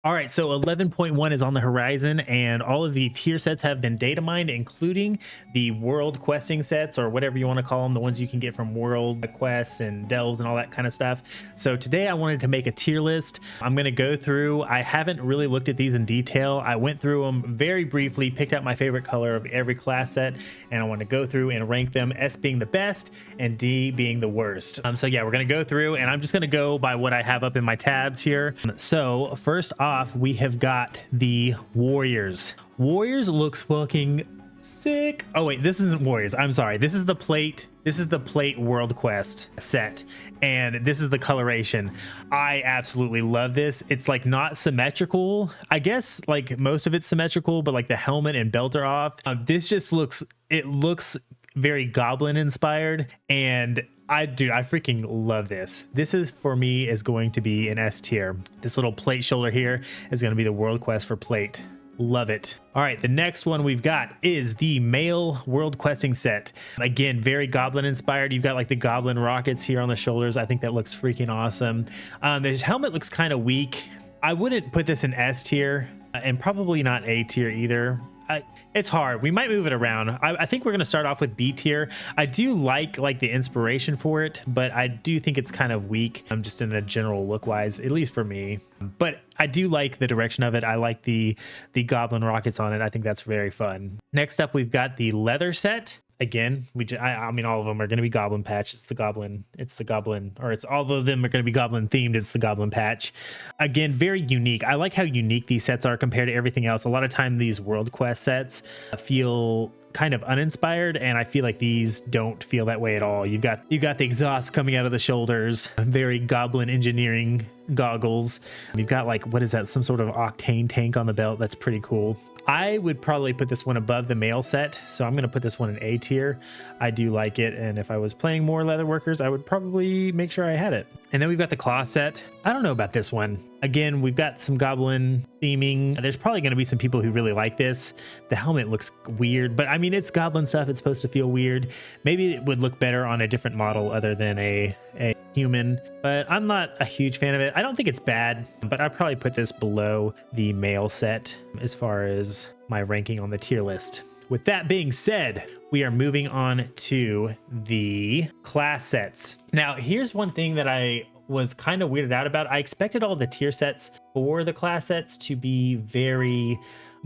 All right, so 11.1 is on the horizon, and all of the tier sets have been data mined, including the world questing sets, or whatever you want to call them, the ones you can get from world quests and delves and all that kind of stuff. So today I wanted to make a tier list. I'm going to go through, I haven't really looked at these in detail. I went through them very briefly, picked out my favorite color of every class set, and I want to go through and rank them, S being the best and D being the worst. So yeah, we're going to go through, and I'm just going to go by what I have up in my tabs here. So first off, we have got the Warriors. Warriors looks fucking sick. Oh wait, this isn't Warriors, I'm sorry. This is the plate world quest set, and this is the coloration. I absolutely love this. It's like not symmetrical. I guess like most of it's symmetrical, but like the helmet and belt are off. This just looks very goblin inspired, and I freaking love this. This is, for me, is going to be an S tier. This little plate shoulder here is going to be the world quest for plate. Love it. All right, the next one we've got is the male world questing set. Again, very goblin inspired. You've got like the goblin rockets here on the shoulders. I think that looks freaking awesome. This helmet looks kind of weak. I wouldn't put this in S tier, and probably not A tier either. It's hard. We might move it around. I think we're going to start off with B tier. I do like the inspiration for it, but I do think it's kind of weak. Just in a general look wise, at least for me. But I do like the direction of it. I like the goblin rockets on it. I think that's very fun. Next up, we've got the leather set. Again, I mean, all of them are going to be goblin patch. It's all of them are going to be goblin themed. It's the goblin patch. Again, very unique. I like how unique these sets are compared to everything else. A lot of time these world quest sets feel kind of uninspired, and I feel like these don't feel that way at all. You've got the exhaust coming out of the shoulders, very goblin engineering goggles. You've got like, what is that? Some sort of octane tank on the belt. That's pretty cool. I would probably put this one above the male set, so I'm going to put this one in A tier. I do like it, and if I was playing more leatherworkers, I would probably make sure I had it. And then we've got the claw set. I don't know about this one. Again, we've got some goblin theming. There's probably going to be some people who really like this. The helmet looks weird, but I mean, it's goblin stuff. It's supposed to feel weird. Maybe it would look better on a different model other than a human, but I'm not a huge fan of it. I don't think it's bad, but I'd probably put this below the male set as far as my ranking on the tier list. With that being said, we are moving on to the class sets. Now, here's one thing that I was kind of weirded out about. I expected all the tier sets for the class sets to be very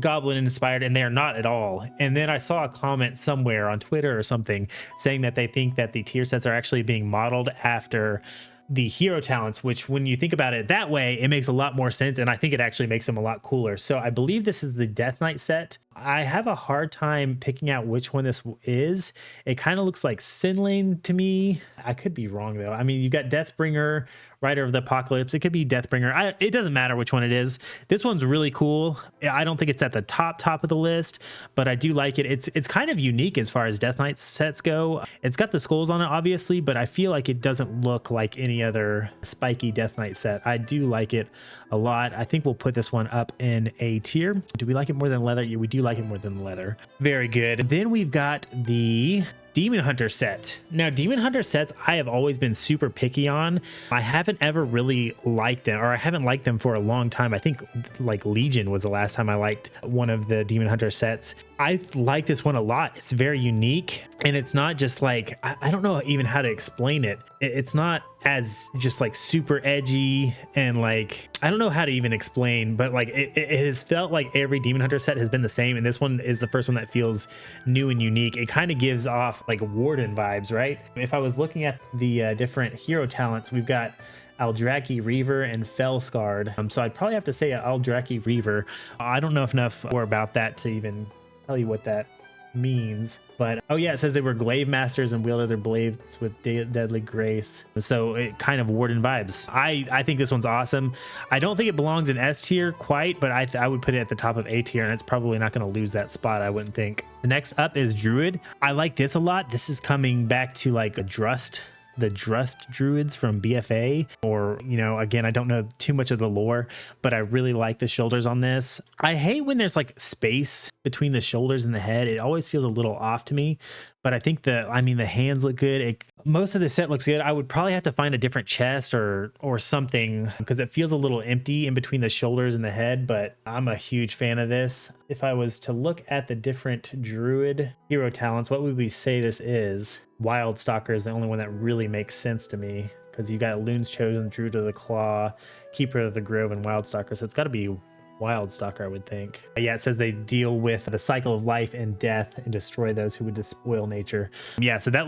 goblin inspired, and they're not at all. And then I saw a comment somewhere on Twitter or something saying that they think that the tier sets are actually being modeled after the hero talents, which when you think about it that way, it makes a lot more sense, and I think it actually makes them a lot cooler. So I believe this is the Death Knight set. I have a hard time picking out which one this is. It kind of looks like Sin Lane to me. I could be wrong though. I mean, you got Deathbringer, Rider of the Apocalypse. It could be Deathbringer. It doesn't matter which one it is. This one's really cool. I don't think it's at the top of the list, but I do like it. It's kind of unique as far as Death Knight sets go. It's got the skulls on it, obviously, but I feel like it doesn't look like any other spiky Death Knight set. I do like it a lot. I think we'll put this one up in A tier. Do we like it more than leather? Yeah, we do like it more than leather. Very good. Then we've got the Demon Hunter set. Now, Demon Hunter sets I have always been super picky on. I haven't ever really liked them, or I haven't liked them for a long time. I think like Legion was the last time I liked one of the Demon Hunter sets. I like this one a lot. It's very unique, and it's not just like, I don't know even how to explain it. It's not as just like super edgy, and like, I don't know how to even explain, but like it has felt like every Demon Hunter set has been the same, and this one is the first one that feels new and unique. It kind of gives off like Warden vibes, right? If I was looking at the different hero talents, we've got Aldraki Reaver and Fellscarred. So I'd probably have to say Aldraki Reaver. I don't know enough more about that to even tell you what that means, but oh yeah, it says they were glaive masters and wielded their blades with deadly grace, so it kind of Warden vibes. I think this one's awesome. I don't think it belongs in S tier quite, but I would put it at the top of A tier, and it's probably not going to lose that spot, I wouldn't think. The next up is Druid. I like this a lot. This is coming back to like a the Drust Druids from BFA, or, you know, again, I don't know too much of the lore, but I really like the shoulders on this. I hate when there's like space between the shoulders and the head. It always feels a little off to me, but I think the hands look good. Most of the set looks good. I would probably have to find a different chest or something because it feels a little empty in between the shoulders and the head, but I'm a huge fan of this. If I was to look at the different Druid hero talents, what would we say this is? Wild Stalker is the only one that really makes sense to me because you got Loon's Chosen, Druid of the Claw, Keeper of the Grove, and Wild Stalker, so it's got to be Wild Stalker, I would think. Yeah, it says they deal with the cycle of life and death and destroy those who would despoil nature. Yeah, so that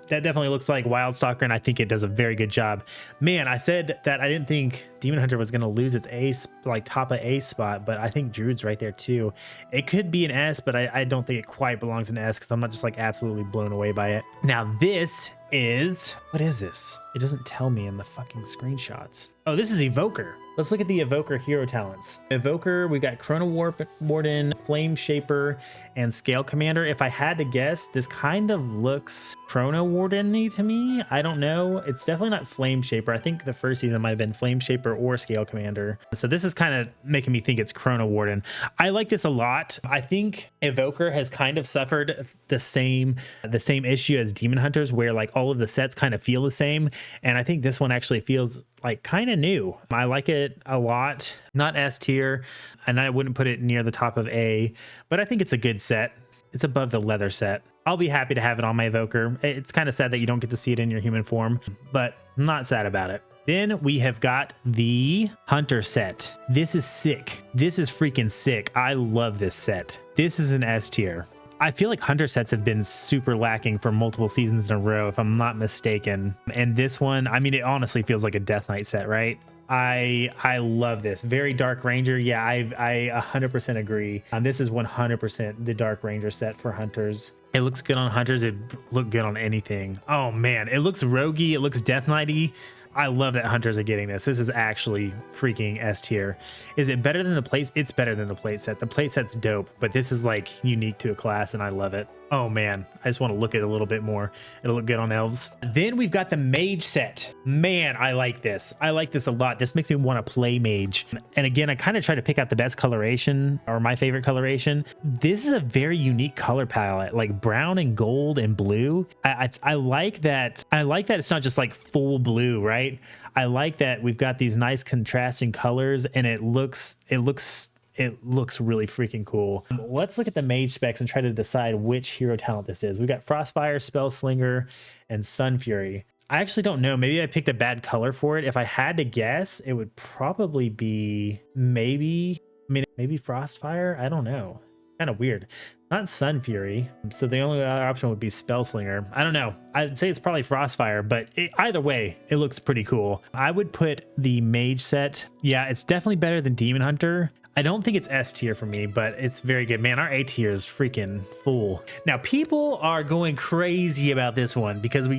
definitely looks like Wild Stalker, and I think it does a very good job. Man, I said that I didn't think Demon Hunter was going to lose its ace, like top of ace spot, but I think Druid's right there too. It could be an S, but I don't think it quite belongs in S because I'm not just like absolutely blown away by it. Now this is, what is this? It doesn't tell me in the fucking screenshots. Oh, this is Evoker. Let's look at the Evoker hero talents. Evoker, we've got Chrono Warden, Flame Shaper, and Scale Commander. If I had to guess, this kind of looks Chrono Warden-y to me. I don't know. It's definitely not Flame Shaper. I think the first season might have been Flame Shaper or Scale Commander. So this is kind of making me think it's Chrono Warden. I like this a lot. I think Evoker has kind of suffered the same issue as Demon Hunters, where like all of the sets kind of feel the same. And I think this one actually feels like kind of new. I like it a lot. Not S tier, and I wouldn't put it near the top of A, but I think it's a good set. It's above the leather set. I'll be happy to have it on my Evoker. It's kind of sad that you don't get to see it in your human form, but I'm not sad about it. Then we have got the Hunter set. This is sick. This is freaking sick. I love this set. This is an S tier. I feel like Hunter sets have been super lacking for multiple seasons in a row, if I'm not mistaken. And this one, I mean, it honestly feels like a Death Knight set, right? I love this. Very Dark Ranger. Yeah, I 100% agree. This is 100% the Dark Ranger set for Hunters. It looks good on Hunters. It look good on anything. Oh man, it looks roguey. It looks Death Knight-y. I love that Hunters are getting this. This is actually freaking S tier. Is it better than the plate? It's better than the plate set. The plate set's dope, but this is like unique to a class and I love it. Oh man, I just want to look at it a little bit more. It'll look good on elves. Then we've got the Mage set. Man, I like this. I like this a lot. This makes me want to play Mage. And again, I kind of try to pick out the best coloration or my favorite coloration. This is a very unique color palette, like brown and gold and blue. I like that. I like that it's not just like full blue, right? I like that we've got these nice contrasting colors and it looks really freaking cool. Let's look at the Mage specs and try to decide which hero talent this is. We've got Frostfire, Spellslinger, and Sun Fury. I actually don't know. Maybe I picked a bad color for it. If I had to guess, it would probably be maybe Frostfire. I don't know. Kind of weird. Not Sun Fury. So the only other option would be Spellslinger. I don't know. I'd say it's probably Frostfire, but either way, it looks pretty cool. I would put the Mage set. Yeah, it's definitely better than Demon Hunter. I don't think it's S tier for me, but it's very good. Man, our A tier is freaking full. Now, people are going crazy about this one because we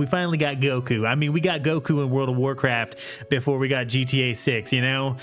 finally got Goku. I mean, we got Goku in World of Warcraft before we got GTA 6, you know?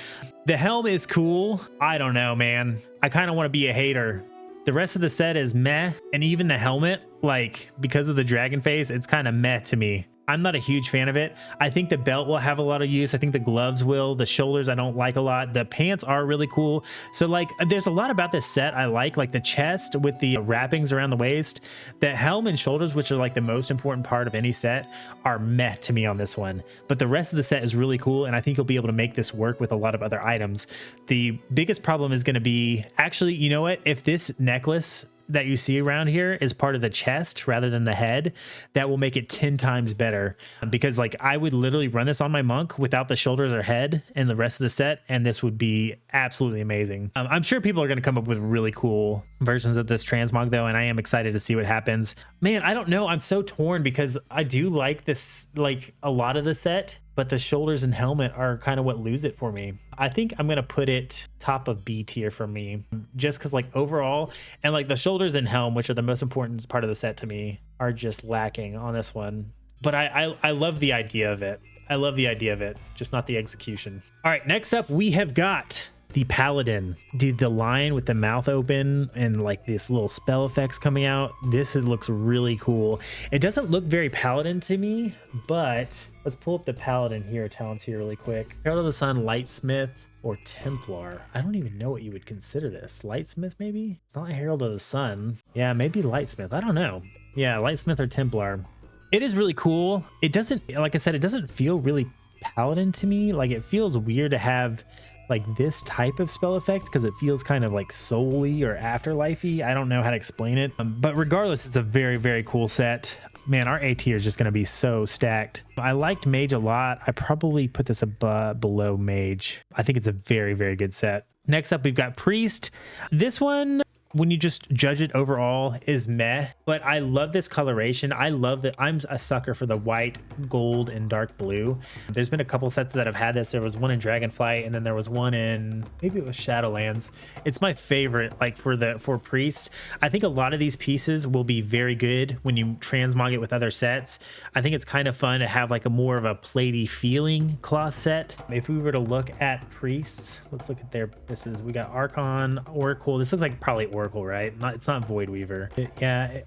The helm is cool. I don't know, man. I kind of want to be a hater. The rest of the set is meh, and even the helmet, like, because of the dragon face, it's kind of meh to me. I'm not a huge fan of it. I think the belt will have a lot of use. I think the gloves will. The shoulders I don't like a lot. The pants are really cool. So like there's a lot about this set I like the chest with the wrappings around the waist. The helm and shoulders, which are like the most important part of any set, are meh to me on this one. But the rest of the set is really cool, and I think you'll be able to make this work with a lot of other items. The biggest problem is going to be, actually, you know what? If this necklace that you see around here is part of the chest rather than the head, that will make it 10 times better, because like I would literally run this on my monk without the shoulders or head and the rest of the set, and this would be absolutely amazing. I'm sure people are going to come up with really cool versions of this transmog though, and I am excited to see what happens. Man, I don't know. I'm so torn because I do like this, like a lot of the set, but the shoulders and helmet are kind of what lose it for me. I think I'm going to put it top of B tier for me, just because like overall, and like the shoulders and helm, which are the most important part of the set to me, are just lacking on this one. But I love the idea of it. I love the idea of it, just not the execution. All right, next up we have got the Paladin. Dude, the lion with the mouth open and like this little spell effects coming out. This looks really cool. It doesn't look very Paladin to me, but let's pull up the Paladin hero talents here really quick. Herald of the Sun, Lightsmith, or Templar. I don't even know what you would consider this. Lightsmith, maybe? It's not Herald of the Sun. Yeah, maybe Lightsmith. I don't know. Yeah, Lightsmith or Templar. It is really cool. It doesn't, like I said, it doesn't feel really Paladin to me. Like it feels weird to have like this type of spell effect because it feels kind of like soul-y or afterlife-y. I don't know how to explain it. But regardless, it's a very, very cool set. Man, our A tier is just going to be so stacked. I liked Mage a lot. I probably put this above, below Mage. I think it's a very, very good set. Next up, we've got Priest. This one, when you just judge it overall, is meh, but I love this coloration. I love that. I'm a sucker for the white, gold, and dark blue. There's been a couple sets that have had this. There was one in Dragonflight, and then there was one in, maybe it was Shadowlands. It's my favorite, like for Priests. I think a lot of these pieces will be very good when you transmog it with other sets. I think it's kind of fun to have like a more of a platey feeling cloth set. If we were to look at Priests, let's look at their, we got Archon, Oracle. This looks like probably Oracle, right? It's not Void Weaver.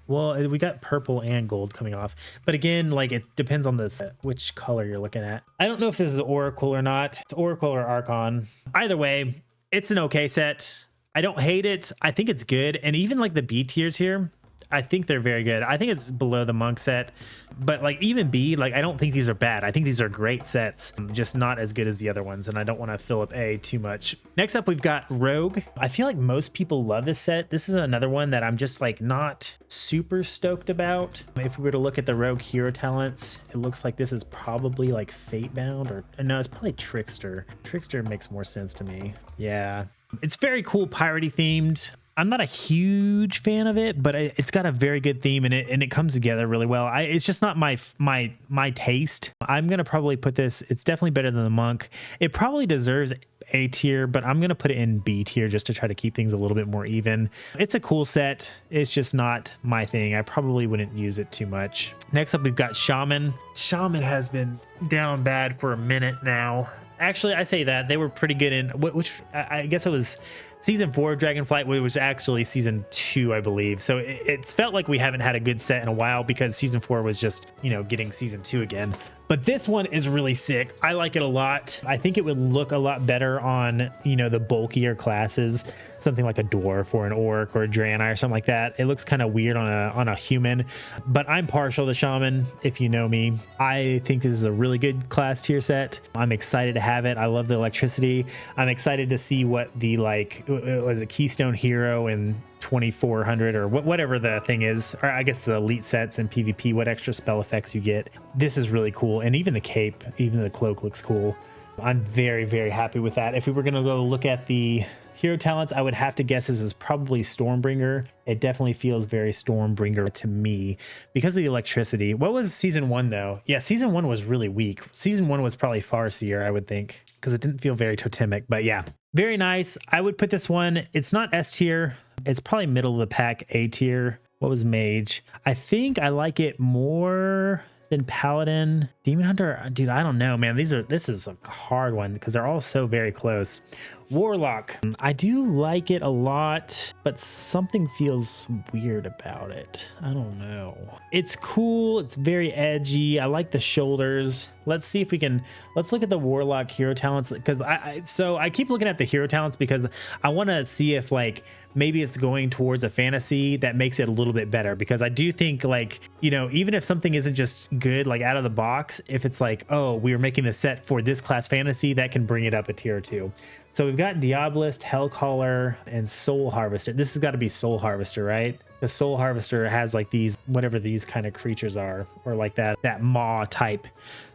Well, we got purple and gold coming off, but again, like it depends on which color you're looking at. I don't know if this is Oracle or not. It's Oracle or Archon. Either way, it's an okay set. I don't hate it. I think it's good, and even like the B tiers here, I think they're very good. I think it's below the monk set, but like even B, like I don't think these are bad. I think these are great sets, just not as good as the other ones, and I don't want to fill up A too much. Next up, we've got Rogue. I feel like most people love this set. This is another one that I'm just like not super stoked about. If we were to look at the Rogue hero talents, it looks like this is probably like Fatebound, or no, it's probably Trickster. Trickster makes more sense to me. Yeah, it's very cool, piratey themed. I'm not a huge fan of it, but it's got a very good theme in it, and it comes together really well. It's just not my taste. I'm gonna probably put this. It's definitely better than the monk. It probably deserves A tier, but I'm gonna put it in B tier just to try to keep things a little bit more even. It's a cool set. It's just not my thing. I probably wouldn't use it too much. Next up, we've got Shaman. Shaman has been down bad for a minute now. Actually, I say that they were pretty good in which I guess it was season 4 of Dragonflight, which was actually season 2, I believe. So it's felt like we haven't had a good set in a while because season 4 was just, you know, getting season 2 again. But this one is really sick. I like it a lot. I think it would look a lot better on, you know, the bulkier classes, something like a dwarf or an orc or a Draenei or something like that. It looks kind of weird on a human, but I'm partial to Shaman. If you know me, I think this is a really good class tier set. I'm excited to have it. I love the electricity. I'm excited to see what the, like, it was a Keystone Hero and 2400 or whatever the thing is, or I guess the elite sets and PvP, what extra spell effects you get. This is really cool, and even the cape, even the cloak looks cool. I'm very, very happy with that. If we were going to go look at the hero talents, I would have to guess this is probably Stormbringer. It definitely feels very Stormbringer to me because of the electricity. What was season 1 though? Yeah, season 1 was really weak. Season 1 was probably Farseer, I would think, because it didn't feel very totemic. But yeah, very nice. I would put this one, it's not S tier. It's probably middle of the pack, A tier. What was Mage? I think I like it more than Paladin. Demon Hunter, dude, I don't know, man. This is a hard one because they're all so very close. Warlock, I do like it a lot, but something feels weird about it. I don't know. It's cool. It's very edgy. I like the shoulders. Let's see if we can, let's look at the Warlock hero talents, because I keep looking at the hero talents because I want to see if like maybe it's going towards a fantasy that makes it a little bit better, because I do think, like, you know, even if something isn't just good like out of the box, if it's like, oh, we are making the set for this class fantasy, that can bring it up a tier or two. So we've got Diabolist, Hellcaller, and Soul Harvester. This has got to be Soul Harvester, right? The Soul Harvester has like these, whatever these kind of creatures are, or like that maw type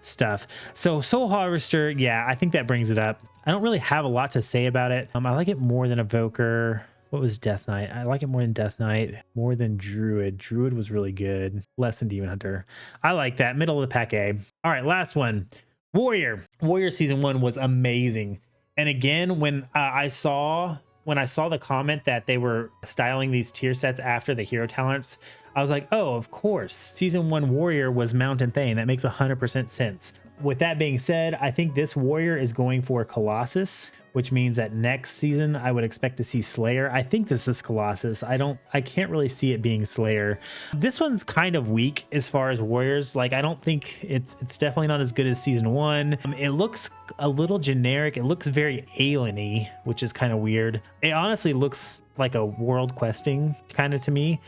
stuff. So Soul Harvester, yeah, I think that brings it up. I don't really have a lot to say about it. I like it more than Evoker. What was Death Knight? I like it more than Death Knight, more than Druid. Druid was really good. Less than Demon Hunter. I like that. Middle of the pack A. All right, last one. Warrior. Warrior season 1 was amazing. And again, when I saw the comment that they were styling these tier sets after the hero talents, I was like, oh, of course. Season 1 Warrior was Mountain Thane. That makes 100% sense. With that being said, I think this Warrior is going for Colossus, which means that next season I would expect to see Slayer. I think this is Colossus. I can't really see it being Slayer. This one's kind of weak as far as Warriors. Like, I don't think it's definitely not as good as season 1. It looks a little generic. It looks very alien-y, which is kind of weird. It honestly looks like a world questing kind of to me.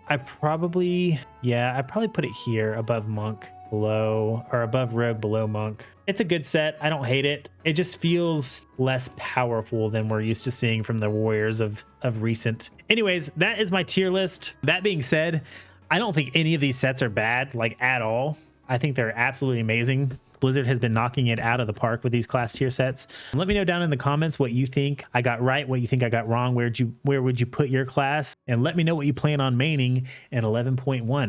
I probably put it here above monk, below, or above rogue, below monk. It's a good set. I don't hate it. It just feels less powerful than we're used to seeing from the warriors of recent. Anyways, that is my tier list. That being said, I don't think any of these sets are bad, like at all. I think they're absolutely amazing. Blizzard has been knocking it out of the park with these class tier sets. Let me know down in the comments what you think I got right, what you think I got wrong, where would you put your class, and let me know what you plan on maining in 11.1.